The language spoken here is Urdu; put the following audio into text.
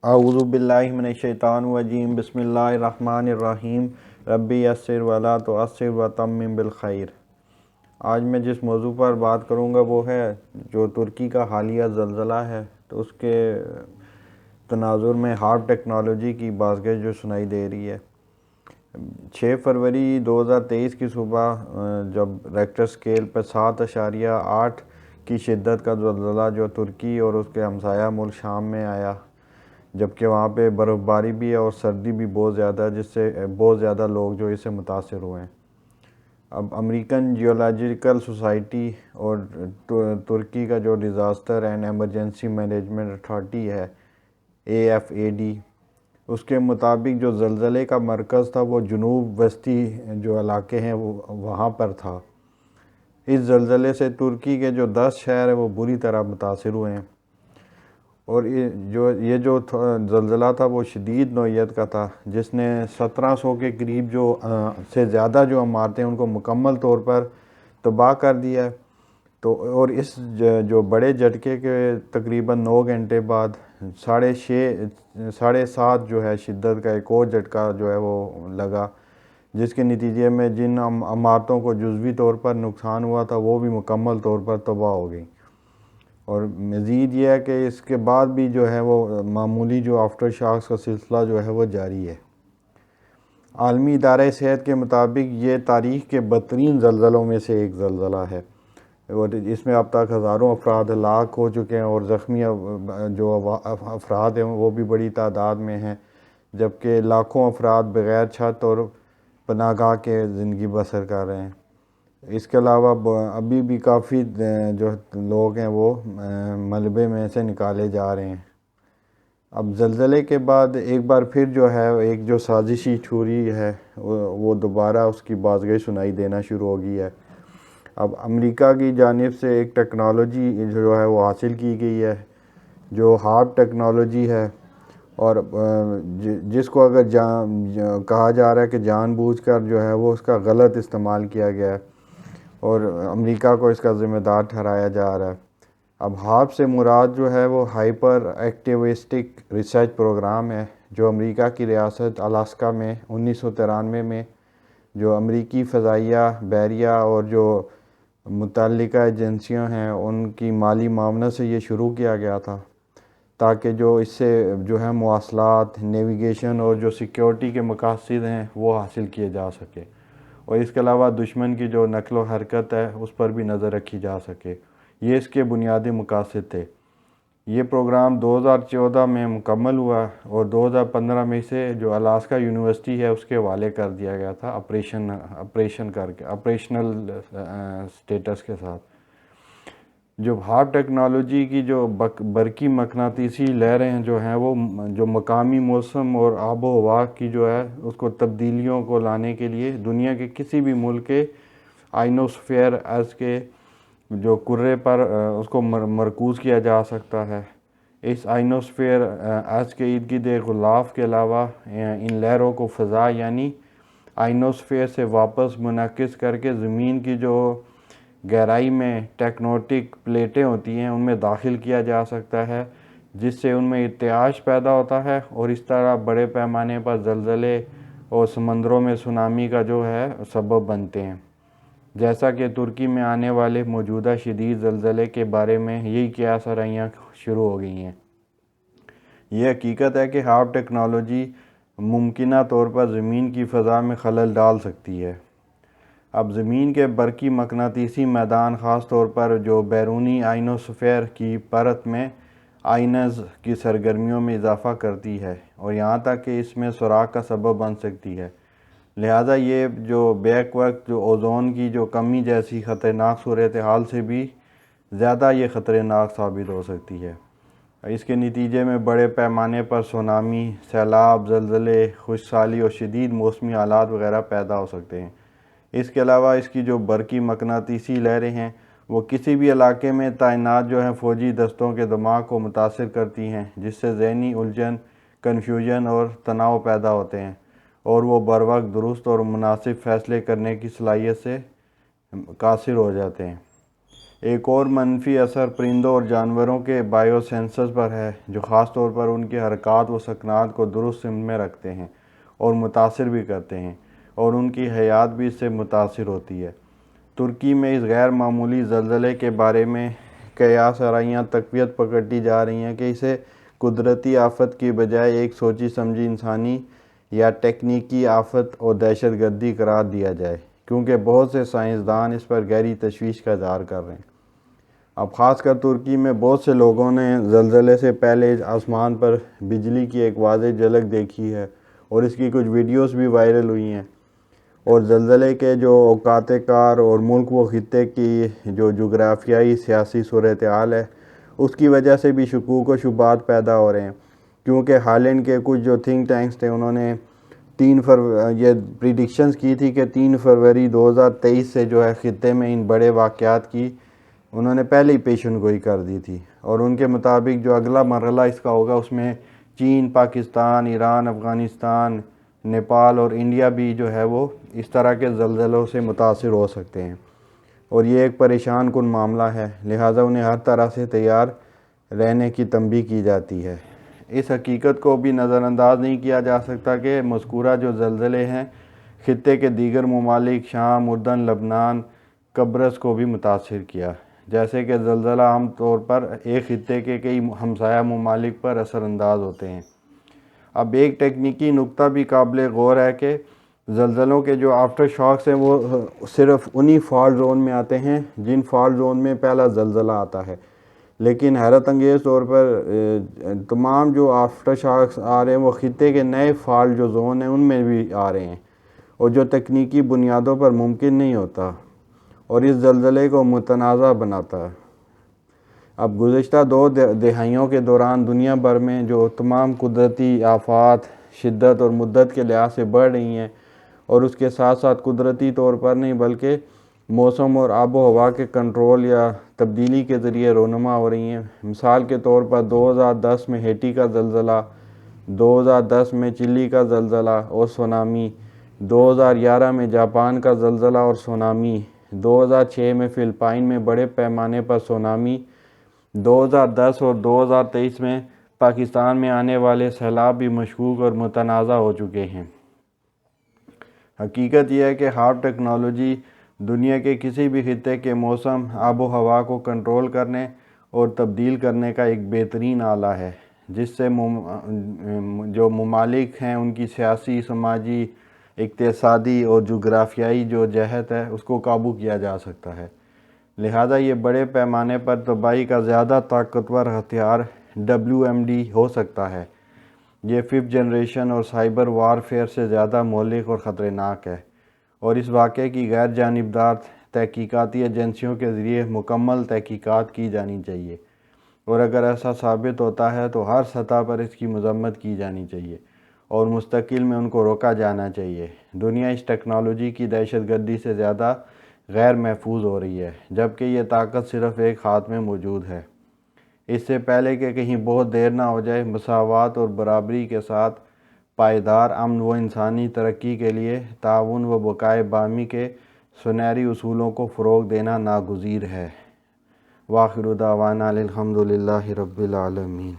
اعوذ باللہ من الشیطان الرجیم بسم اللہ الرحمن الرحیم ربی یسر ولا تعسر وتمم بالخیر۔ آج میں جس موضوع پر بات کروں گا وہ ہے جو ترکی کا حالیہ زلزلہ ہے، تو اس کے تناظر میں ہارپ ٹیکنالوجی کی بازگشت جو سنائی دے رہی ہے۔ 6 فروری 2023 کی صبح جب ریکٹر سکیل پر 7.8 کی شدت کا زلزلہ جو ترکی اور اس کے ہمسایہ ملک شام میں آیا، جبکہ وہاں پہ برف باری بھی ہے اور سردی بھی بہت زیادہ، جس سے بہت زیادہ لوگ جو اس سے متاثر ہوئے ہیں۔ اب امریکن جیولوجیکل سوسائٹی اور ترکی کا جو disaster and emergency management authority ہے AFAD، اس کے مطابق جو زلزلے کا مرکز تھا وہ جنوب وسطی جو علاقے ہیں وہ وہاں پر تھا۔ اس زلزلے سے ترکی کے جو 10 شہر ہیں وہ بری طرح متاثر ہوئے ہیں، اور یہ جو زلزلہ تھا وہ شدید نوعیت کا تھا، جس نے 1700 کے قریب جو سے زیادہ جو عمارتیں ان کو مکمل طور پر تباہ کر دیا ہے۔ تو اور اس جو بڑے جھٹکے کے تقریباً 9 گھنٹے بعد 7.5 جو ہے شدت کا ایک اور جھٹکا جو ہے وہ لگا، جس کے نتیجے میں جن عمارتوں کو جزوی طور پر نقصان ہوا تھا وہ بھی مکمل طور پر تباہ ہو گئی۔ اور مزید یہ ہے کہ اس کے بعد بھی جو ہے وہ معمولی جو آفٹر شاکس کا سلسلہ جو ہے وہ جاری ہے۔ عالمی ادارہ صحت کے مطابق یہ تاریخ کے بدترین زلزلوں میں سے ایک زلزلہ ہے، اور اس میں اب تک ہزاروں افراد ہلاک ہو چکے ہیں، اور زخمی جو افراد ہیں وہ بھی بڑی تعداد میں ہیں، جبکہ لاکھوں افراد بغیر چھت اور پناہ گاہ کے زندگی بسر کر رہے ہیں۔ اس کے علاوہ ابھی بھی کافی جو لوگ ہیں وہ ملبے میں سے نکالے جا رہے ہیں۔ اب زلزلے کے بعد ایک بار پھر جو ہے ایک جو سازشی تھیوری ہے وہ دوبارہ اس کی بازگشت سنائی دینا شروع ہو گئی ہے۔ اب امریکہ کی جانب سے ایک ٹیکنالوجی جو ہے وہ حاصل کی گئی ہے جو ہارپ ٹیکنالوجی ہے، اور جس کو اگر کہا جا رہا ہے کہ جان بوجھ کر جو ہے وہ اس کا غلط استعمال کیا گیا ہے، اور امریکہ کو اس کا ذمہ دار ٹھہرایا جا رہا ہے۔ اب ہارپ سے مراد جو ہے وہ ہائپر ایکٹیوسٹک ریسرچ پروگرام ہے، جو امریکہ کی ریاست الاسکا میں 1993 میں جو امریکی فضائیہ، بحریہ اور جو متعلقہ ایجنسیاں ہیں ان کی مالی معاونت سے یہ شروع کیا گیا تھا، تاکہ جو اس سے جو ہے مواصلات، نیویگیشن اور جو سیکیورٹی کے مقاصد ہیں وہ حاصل کیے جا سکے، اور اس کے علاوہ دشمن کی جو نقل و حرکت ہے اس پر بھی نظر رکھی جا سکے۔ یہ اس کے بنیادی مقاصد تھے۔ یہ پروگرام 2014 میں مکمل ہوا، اور 2015 میں اسے جو الاسکا یونیورسٹی ہے اس کے حوالے کر دیا گیا تھا آپریشنل سٹیٹس کے ساتھ۔ جو ہارپ ٹیکنالوجی کی جو برقی مقناطیسی لہریں جو ہیں وہ جو مقامی موسم اور آب و ہوا کی جو ہے اس کو تبدیلیوں کو لانے کے لیے دنیا کے کسی بھی ملک کے آئنوسفیئر ارض کے جو کرے پر اس کو مرکوز کیا جا سکتا ہے۔ اس آئنوسفیئر ارض کے ارد گرد ایک غلاف کے علاوہ ان لہروں کو فضا یعنی آئنوسفیئر سے واپس منعکس کر کے زمین کی جو گہرائی میں ٹیکٹونک پلیٹیں ہوتی ہیں ان میں داخل کیا جا سکتا ہے، جس سے ان میں ارتعاش پیدا ہوتا ہے، اور اس طرح بڑے پیمانے پر زلزلے اور سمندروں میں سونامی کا جو ہے سبب بنتے ہیں، جیسا کہ ترکی میں آنے والے موجودہ شدید زلزلے کے بارے میں یہی قیاس آرائیاں شروع ہو گئی ہیں۔ یہ حقیقت ہے کہ ہارپ ٹیکنالوجی ممکنہ طور پر زمین کی فضا میں خلل ڈال سکتی ہے۔ اب زمین کے برقی مقناطیسی میدان خاص طور پر جو بیرونی آئنوسفیئر کی پرت میں آئنز کی سرگرمیوں میں اضافہ کرتی ہے، اور یہاں تک کہ اس میں سوراخ کا سبب بن سکتی ہے۔ لہٰذا یہ جو بیک وقت جو اوزون کی جو کمی جیسی خطرناک صورتحال سے بھی زیادہ یہ خطرناک ثابت ہو سکتی ہے۔ اس کے نتیجے میں بڑے پیمانے پر سونامی، سیلاب، زلزلے، خشک سالی اور شدید موسمی حالات وغیرہ پیدا ہو سکتے ہیں۔ اس کے علاوہ اس کی جو برقی مقناطیسی لہریں ہیں وہ کسی بھی علاقے میں تعینات جو ہیں فوجی دستوں کے دماغ کو متاثر کرتی ہیں، جس سے ذہنی الجھن، کنفیوژن اور تناؤ پیدا ہوتے ہیں، اور وہ بر وقت درست اور مناسب فیصلے کرنے کی صلاحیت سے قاصر ہو جاتے ہیں۔ ایک اور منفی اثر پرندوں اور جانوروں کے بائیو سینسرز پر ہے، جو خاص طور پر ان کی حرکات و سکنات کو درست سمت میں رکھتے ہیں اور متاثر بھی کرتے ہیں، اور ان کی حیات بھی اس سے متاثر ہوتی ہے۔ ترکی میں اس غیر معمولی زلزلے کے بارے میں قیاس آرائیاں تقویت پکڑتی جا رہی ہیں کہ اسے قدرتی آفت کی بجائے ایک سوچی سمجھی انسانی یا تکنیکی آفت اور دہشت گردی قرار دیا جائے، کیونکہ بہت سے سائنسدان اس پر گہری تشویش کا اظہار کر رہے ہیں۔ اب خاص کر ترکی میں بہت سے لوگوں نے زلزلے سے پہلے آسمان پر بجلی کی ایک واضح جھلک دیکھی ہے، اور اس کی کچھ ویڈیوز بھی وائرل ہوئی ہیں، اور زلزلے کے جو اوقات کار اور ملک و خطے کی جو جغرافیائی سیاسی صورتحال ہے اس کی وجہ سے بھی شکوک و شبہات پیدا ہو رہے ہیں، کیونکہ ہالینڈ کے کچھ جو تھنک ٹینکس تھے انہوں نے یہ پریڈکشنز کی تھی کہ 3 فروری 2023 سے جو ہے خطے میں ان بڑے واقعات کی انہوں نے پہلے ہی پیشن گوئی کر دی تھی، اور ان کے مطابق جو اگلا مرحلہ اس کا ہوگا اس میں چین، پاکستان، ایران، افغانستان، نیپال اور انڈیا بھی جو ہے وہ اس طرح کے زلزلوں سے متاثر ہو سکتے ہیں، اور یہ ایک پریشان کن معاملہ ہے، لہٰذا انہیں ہر طرح سے تیار رہنے کی تنبیہ کی جاتی ہے۔ اس حقیقت کو بھی نظر انداز نہیں کیا جا سکتا کہ مذکورہ جو زلزلے ہیں خطے کے دیگر ممالک شام، اردن، لبنان، قبرص کو بھی متاثر کیا، جیسے کہ زلزلہ عام طور پر ایک خطے کے کئی ہمسایہ ممالک پر اثر انداز ہوتے ہیں۔ اب ایک تکنیکی نکتہ بھی قابل غور ہے کہ زلزلوں کے جو آفٹر شاکس ہیں وہ صرف انہی فالٹ زون میں آتے ہیں جن فالٹ زون میں پہلا زلزلہ آتا ہے، لیکن حیرت انگیز طور پر تمام جو آفٹر شاکس آ رہے ہیں وہ خطے کے نئے فالٹ جو زون ہیں ان میں بھی آ رہے ہیں، اور جو تکنیکی بنیادوں پر ممکن نہیں ہوتا اور اس زلزلے کو متنازع بناتا ہے۔ اب گزشتہ 2 دہائیوں کے دوران دنیا بھر میں جو تمام قدرتی آفات شدت اور مدت کے لحاظ سے بڑھ رہی ہیں، اور اس کے ساتھ ساتھ قدرتی طور پر نہیں بلکہ موسم اور آب و ہوا کے کنٹرول یا تبدیلی کے ذریعے رونما ہو رہی ہیں۔ مثال کے طور پر 2010 میں ہیٹی کا زلزلہ، 2010 میں چلی کا زلزلہ اور سونامی، 2011 میں جاپان کا زلزلہ اور سونامی، 2006 میں فلپائن میں بڑے پیمانے پر سونامی، 2010 اور 2023 میں پاکستان میں آنے والے سیلاب بھی مشکوک اور متنازع ہو چکے ہیں۔ حقیقت یہ ہے کہ ہارپ ٹیکنالوجی دنیا کے کسی بھی خطے کے موسم، آب و ہوا کو کنٹرول کرنے اور تبدیل کرنے کا ایک بہترین آلہ ہے، جس سے جو ممالک ہیں ان کی سیاسی، سماجی، اقتصادی اور جغرافیائی جو جہت ہے اس کو قابو کیا جا سکتا ہے۔ لہذا یہ بڑے پیمانے پر تباہی کا زیادہ طاقتور ہتھیار WMD ہو سکتا ہے۔ یہ 5th جنریشن اور سائبر وارفیئر سے زیادہ مہلک اور خطرناک ہے، اور اس واقعے کی غیر جانبدار تحقیقاتی ایجنسیوں کے ذریعے مکمل تحقیقات کی جانی چاہیے، اور اگر ایسا ثابت ہوتا ہے تو ہر سطح پر اس کی مذمت کی جانی چاہیے اور مستقل میں ان کو روکا جانا چاہیے۔ دنیا اس ٹیکنالوجی کی دہشت گردی سے زیادہ غیر محفوظ ہو رہی ہے، جبکہ یہ طاقت صرف ایک ہاتھ میں موجود ہے۔ اس سے پہلے کہ کہیں بہت دیر نہ ہو جائے، مساوات اور برابری کے ساتھ پائیدار امن و انسانی ترقی کے لیے تعاون و بقائے باہمی کے سنہری اصولوں کو فروغ دینا ناگزیر ہے۔ وآخر دعوانا الحمد للہ رب العالمین۔